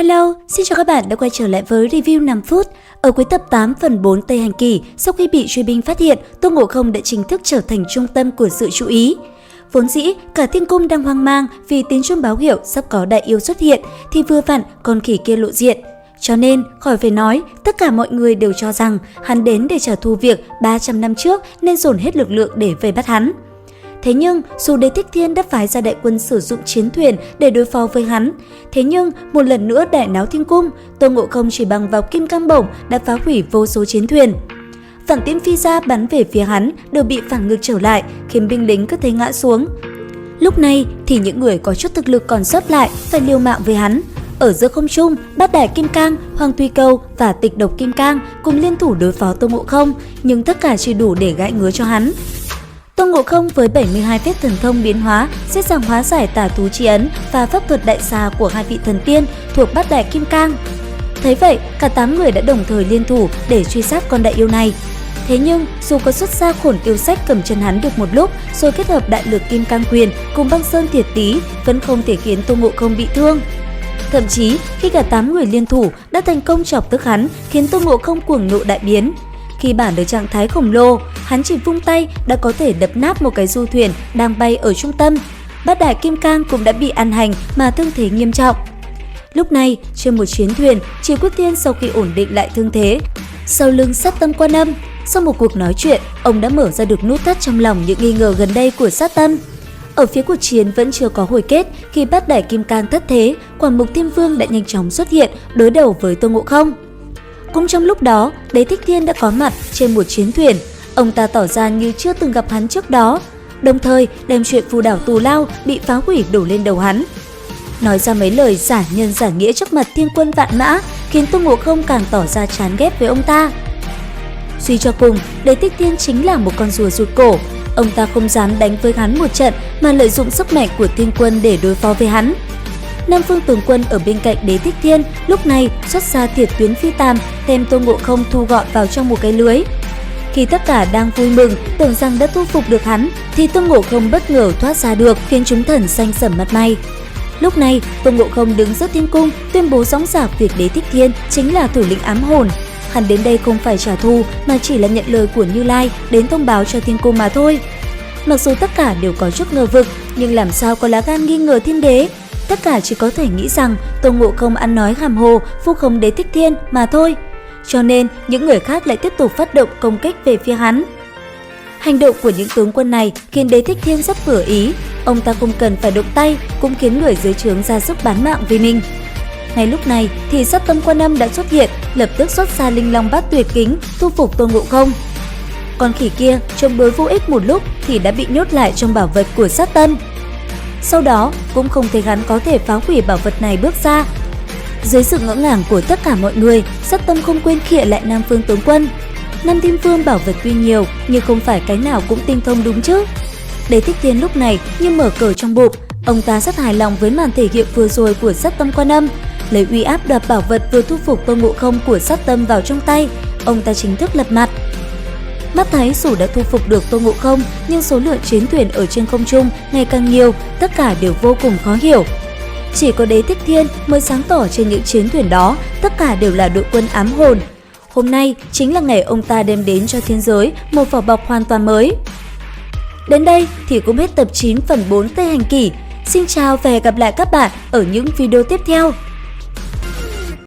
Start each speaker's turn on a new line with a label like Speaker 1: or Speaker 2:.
Speaker 1: Hello, xin chào các bạn đã quay trở lại với review 5 phút. Ở cuối tập 8 phần 4 Tây Hành Kỳ, sau khi bị truy binh phát hiện, Tôn Ngộ Không đã chính thức trở thành trung tâm của sự chú ý. Vốn dĩ, cả thiên cung đang hoang mang vì tiếng chuông báo hiệu sắp có đại yêu xuất hiện, thì vừa vặn con khỉ kia lộ diện. Cho nên, khỏi phải nói, tất cả mọi người đều cho rằng hắn đến để trả thù việc 300 năm trước nên dồn hết lực lượng để vây bắt hắn. Thế nhưng, dù Đế Thích Thiên đã phái ra đại quân sử dụng chiến thuyền để đối phó với hắn, thế nhưng một lần nữa đại náo thiên cung, Tôn Ngộ Không chỉ bằng vào kim cang bổng đã phá hủy vô số chiến thuyền. Phản tiễn phi ra bắn về phía hắn đều bị phản ngược trở lại, khiến binh lính cứ thế ngã xuống. Lúc này thì những người có chút thực lực còn sót lại phải liều mạng với hắn. Ở giữa không trung, Bát Đại Kim Cang, Hoàng Tuy Câu và Tịch Độc Kim Cang cùng liên thủ đối phó Tôn Ngộ Không, nhưng tất cả chỉ đủ để gãi ngứa cho hắn. Tôn Ngộ Không với 72 phép thần thông biến hóa dễ dàng hóa giải tà thú chi ấn và pháp thuật đại xà của hai vị thần tiên thuộc Bát Đại Kim Cang. Thấy vậy, cả 8 người đã đồng thời liên thủ để truy sát con đại yêu này. Thế nhưng, dù có xuất ra Khổn Tiêu Sách cầm chân hắn được một lúc, rồi kết hợp đại lực Kim Cang Quyền cùng Băng Sơn Thiệt Tý, vẫn không thể khiến Tôn Ngộ Không bị thương. Thậm chí, khi cả 8 người liên thủ đã thành công chọc tức hắn, khiến Tôn Ngộ Không cuồng nộ đại biến. Khi bản ở trạng thái khổng lồ, hắn chỉ vung tay đã có thể đập nát một cái du thuyền đang bay ở trung tâm. Bát Đại Kim Cang cũng đã bị ăn hành mà thương thế nghiêm trọng. Lúc này, trên một chiến thuyền, Trì Quyết Thiên sau khi ổn định lại thương thế, sau lưng Sát Tâm Quan Âm, sau một cuộc nói chuyện, ông đã mở ra được nút thắt trong lòng những nghi ngờ gần đây của Sát Tâm. Ở phía cuộc chiến vẫn chưa có hồi kết, khi Bát Đại Kim Cang thất thế, Quảng Mục Thiên Vương đã nhanh chóng xuất hiện đối đầu với Tôn Ngộ Không. Cũng trong lúc đó, Đế Thích Thiên đã có mặt trên một chiến thuyền, ông ta tỏ ra như chưa từng gặp hắn trước đó, đồng thời đem chuyện phù đảo Tù Lao bị phá hủy đổ lên đầu hắn. Nói ra mấy lời giả nhân giả nghĩa trước mặt thiên quân vạn mã, khiến Tôn Ngộ Không càng tỏ ra chán ghét với ông ta. Suy cho cùng, Đế Thích Thiên chính là một con rùa rụt cổ, ông ta không dám đánh với hắn một trận mà lợi dụng sức mạnh của thiên quân để đối phó với hắn. Nam Phương tướng quân ở bên cạnh Đế Thích Thiên lúc này xuất ra Thiệt Tuyến Phi Tam, thêm Tôn Ngộ Không thu gọn vào trong một cái lưới. Khi tất cả đang vui mừng tưởng rằng đã thu phục được hắn, thì Tôn Ngộ Không bất ngờ thoát ra được, khiến chúng thần xanh sẩm mặt mày. Lúc này, Tôn Ngộ Không đứng giữa thiên cung tuyên bố rõ ràng việc Đế Thích Thiên chính là thủ lĩnh ám hồn. Hắn đến đây không phải trả thù mà chỉ là nhận lời của Như Lai đến thông báo cho thiên cung mà thôi. Mặc dù tất cả đều có chút ngờ vực, nhưng làm sao có lá gan nghi ngờ thiên đế. Tất cả chỉ có thể nghĩ rằng Tôn Ngộ Không ăn nói hàm hồ, vu khống Đế Thích Thiên mà thôi. Cho nên những người khác lại tiếp tục phát động công kích về phía hắn. Hành động của những tướng quân này khiến Đế Thích Thiên rất vừa ý. Ông ta không cần phải động tay cũng khiến người dưới trướng ra sức bán mạng vì mình. Ngay lúc này thì Sát Tâm Quan Âm đã xuất hiện, lập tức xuất ra Linh Long Bát Tuyệt Kính thu phục Tôn Ngộ Không. Con khỉ kia chống đối vô ích một lúc thì đã bị nhốt lại trong bảo vật của Sát Tâm. Sau đó cũng không thấy hắn có thể phá hủy bảo vật này bước ra. Dưới sự ngỡ ngàng của tất cả mọi người, Sát Tâm không quên khịa lại Nam Phương tướng quân. Nam Thiên Vương bảo vật tuy nhiều nhưng không phải cái nào cũng tinh thông đúng chứ. Đế Thích Thiên lúc này như mở cờ trong bụng, ông ta rất hài lòng với màn thể hiện vừa rồi của Sát Tâm Quan Âm, lấy uy áp đoạt bảo vật vừa thu phục Tôn Ngộ Không của Sát Tâm vào trong tay, ông ta chính thức lật mặt. Mắt thấy dù đã thu phục được Tôn Ngộ Không, nhưng số lượng chiến thuyền ở trên không trung ngày càng nhiều, tất cả đều vô cùng khó hiểu. Chỉ có Đế Thích Thiên mới sáng tỏ trên những chiến thuyền đó, tất cả đều là đội quân ám hồn. Hôm nay chính là ngày ông ta đem đến cho thiên giới một vỏ bọc hoàn toàn mới. Đến đây thì cũng hết tập 9 phần 4 Tây Hành Kỷ. Xin chào và hẹn gặp lại các bạn ở những video tiếp theo.